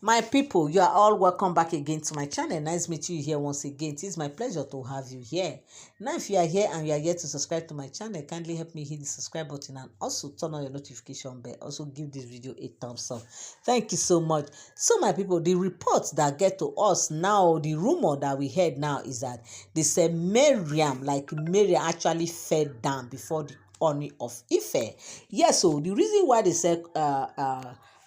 My people, you are all welcome back again to my channel. Nice meeting you here once again. It is my pleasure to have you here. Now, if you are here and you are yet to subscribe to my channel, kindly help me hit the subscribe button and also turn on your notification bell. Also, give this video a thumbs up. Thank you so much. So, my people, the reports that get to us now, the rumor that we heard now is that they say Mariam actually fell down before the Ooni of Ife. Yes, so the reason why they said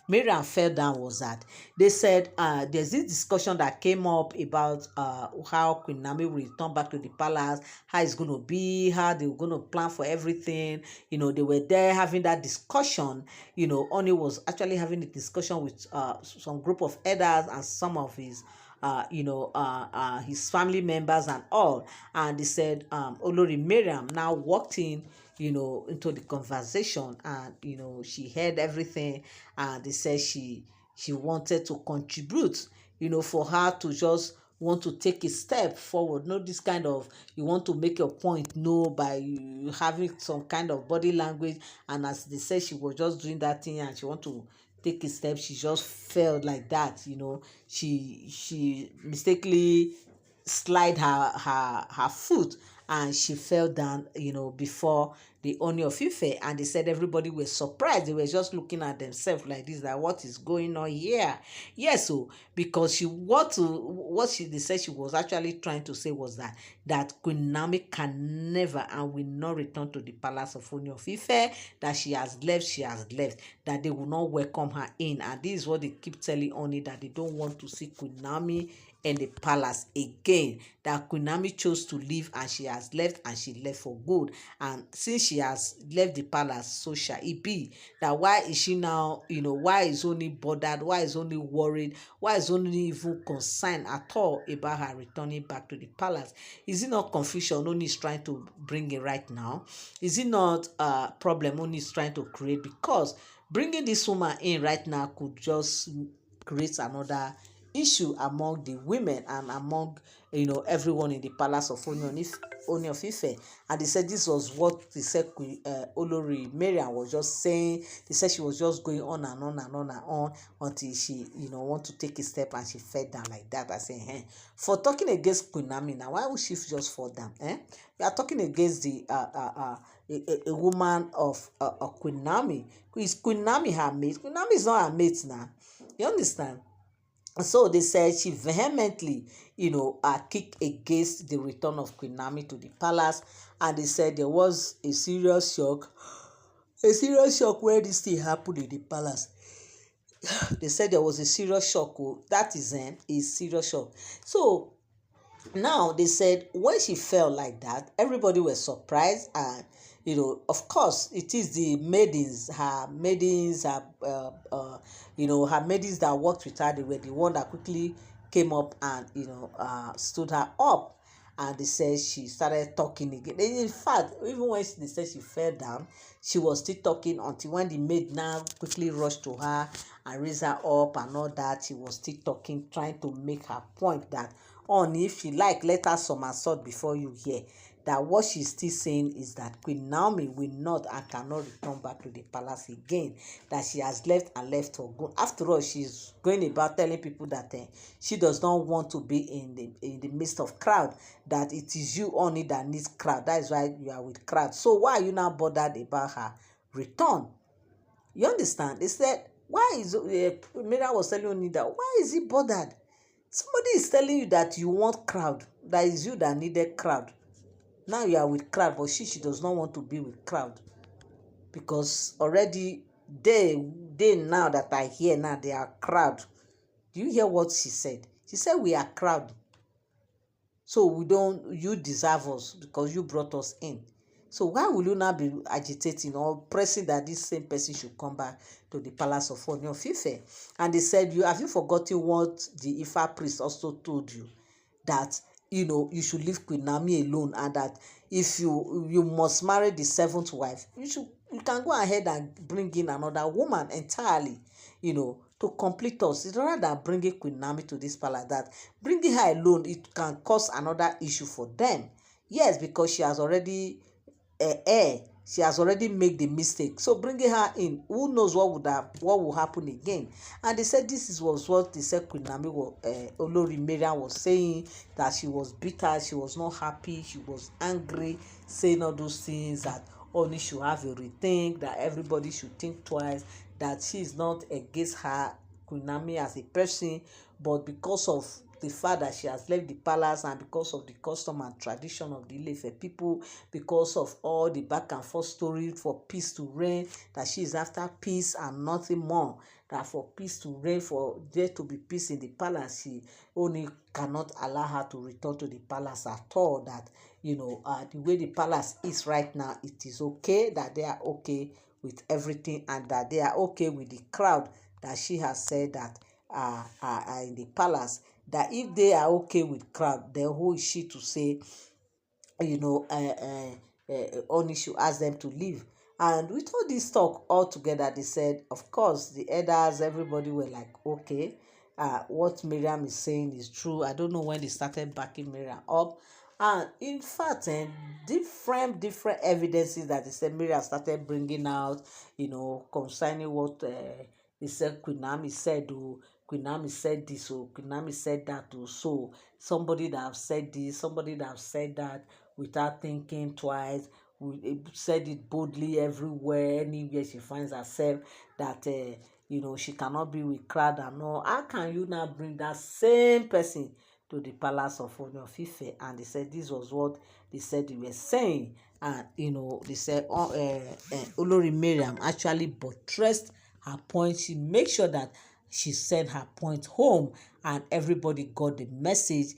Mariam fell down was that they said there's this discussion that came up about how Queen Naomi will return back to the palace, how it's going to be, how they were going to plan for everything. You know, they were there having that discussion. You know, Ooni was actually having a discussion with some group of elders and some of his his family members and all. And they said Olori Mariam now walked in, into the conversation, and she heard everything, and they said she wanted to contribute, for her to just want to take a step forward. Not this kind of, you want to make your point, no, by you having some kind of body language. And as they said, she was just doing that thing and she want to take a step, she just felt like that. She mistakenly slide her foot, and she fell down, before the Ooni of Ife. And they said everybody was surprised. They were just looking at themselves like this, like what is going on here? Yes, so because they said she was actually trying to say was that Queen Naomi can never and will not return to the palace of Ooni of Ife, that she has left, that they will not welcome her in. And this is what they keep telling Ooni, that they don't want to see Queen Naomi in the palace again, that Queen Naomi chose to leave, and she has left, and she left for good. And since she has left the palace, so shall it be. That why is she now, why is Ooni bothered, why is Ooni worried, why is Ooni even concerned at all about her returning back to the palace? Is it not confusion Ooni is trying to bring in right now? Is it not a problem Ooni is trying to create? Because bringing this woman in right now could just create another issue among the women and among everyone in the palace of Ooni of Ife. And they said this was what they said Olori Mariam was just saying. They said she was just going on and on and on and on until she want to take a step, and she fell down like that. I say, for talking against Queen Naomi, now why would she just fall down? We are talking against the a woman of Queen Naomi. Is Queen Naomi her mate? Queen Naomi is not her mate now. You understand? So they said she vehemently, kicked against the return of Queen Naomi to the palace. And they said there was a serious shock where this thing happened in the palace. They said there was a serious shock. That is a serious shock. So now they said when she fell like that, everybody was surprised. And of course it is the maidens, her maidens that worked with her. They were the one that quickly came up and stood her up. And they said she started talking again. In fact, even when they said she fell down, she was still talking until when the maid now quickly rushed to her and raised her up and all that. She was still talking, trying to make her point that, if you like, let her somersault before you hear. That what she's still saying is that Queen Naomi will not and cannot return back to the palace again. That she has left and left for good. After all, she's going about telling people that she does not want to be in the midst of crowd. That it is you only that needs crowd. That is why you are with crowd. So why are you now bothered about her return? You understand? They said, why is Miriam was telling Ooni that, why is he bothered? Somebody is telling you that you want crowd. That is you that needed crowd. Now you are with crowd, but she does not want to be with crowd, because already they now that I hear now, they are crowd. Do you hear what she said? She said we are crowd, so you deserve us because you brought us in. So why will you now be agitating or pressing that this same person should come back to the palace of Ooni of Ife? And they said, have you forgotten what the Ifa priest also told you? That you should leave Queen Naomi alone, and that if you must marry the seventh wife, you can go ahead and bring in another woman entirely, to complete us. It's rather than bringing Queen Naomi to this palace, that bringing her alone, it can cause another issue for them. Yes, because she has already she has already made the mistake. So bringing her in, who knows what will happen again? And they said was what they said Queen Naomi was, Olori Mariam was saying, that she was bitter, she was not happy, she was angry, saying all those things, that Ooni should have a rethink, that everybody should think twice, that she is not against her, Queen Naomi, as a person, but because of the fact that she has left the palace, and because of the custom and tradition of the Ile-Ife people, because of all the back and forth story for peace to reign, that she is after peace and nothing more, that for peace to reign, for there to be peace in the palace, she only cannot allow her to return to the palace at all, that the way the palace is right now, it is okay, that they are okay with everything, and that they are okay with the crowd that she has said that are in the palace, that if they are okay with crowd, then who is she to say, Oni should ask them to leave? And with all this talk all together, they said, of course, the elders, everybody were like, okay, what Miriam is saying is true. I don't know when they started backing Miriam up. And in fact, different evidences that they said Miriam started bringing out, concerning what they said Queen Naomi said, oh, Queen Naomi said this, oh, Queen Naomi said that, oh. So somebody that have said this, somebody that have said that without thinking twice, we said it boldly everywhere, anywhere she finds herself, that she cannot be with crowd and all. How can you now bring that same person to the palace of Ooni of Ife? And they said this was what they said they were saying. And they said Olori Mariam actually buttressed her point. She made sure that she sent her point home, and everybody got the message,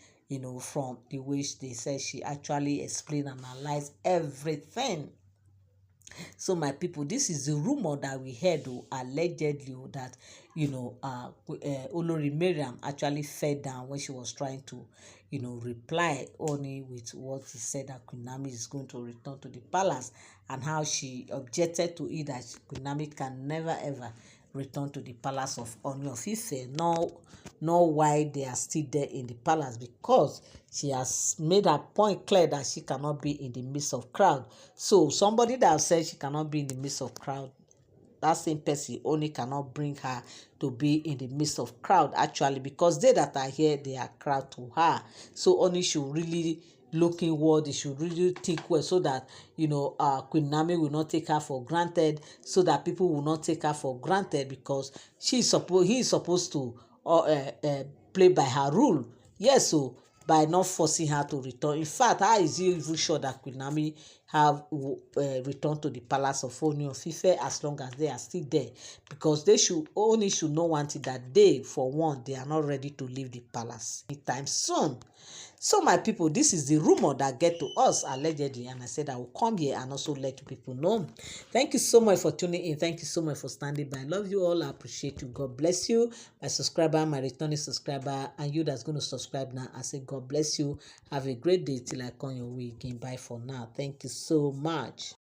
from the way they said she actually explained and analyzed everything. So my people, this is the rumor that we heard, allegedly, that Olori Mariam actually fell down when she was trying to reply only with what he said, that Queen Naomi is going to return to the palace, and how she objected to it, that Queen Naomi can never ever return to the palace of Ooni of Ife, nor why they are still there in the palace, because she has made her point clear that she cannot be in the midst of crowd. So somebody that said she cannot be in the midst of crowd, that same person only cannot bring her to be in the midst of crowd, actually, because they that are here, they are crowd to her. So only should really look inward, they should really think well, so that Queen Naomi will not take her for granted, so that people will not take her for granted, because he is supposed to play by her rule. Yes, so by not forcing her to return. In fact, how is he even sure that Queen Naomi have returned to the palace of Ooni of Ife, as long as they are still there? Because they should only should know one thing, that they, for one, they are not ready to leave the palace anytime soon. So my people, this is the rumor that get to us allegedly, and I said I will come here and also let people know. Thank you so much for tuning in. Thank you so much for standing by. I love you all. I appreciate you. God bless you. My subscriber, my returning subscriber, and you that's going to subscribe now, I say God bless you. Have a great day till I come your way again. Bye for now. Thank you so much.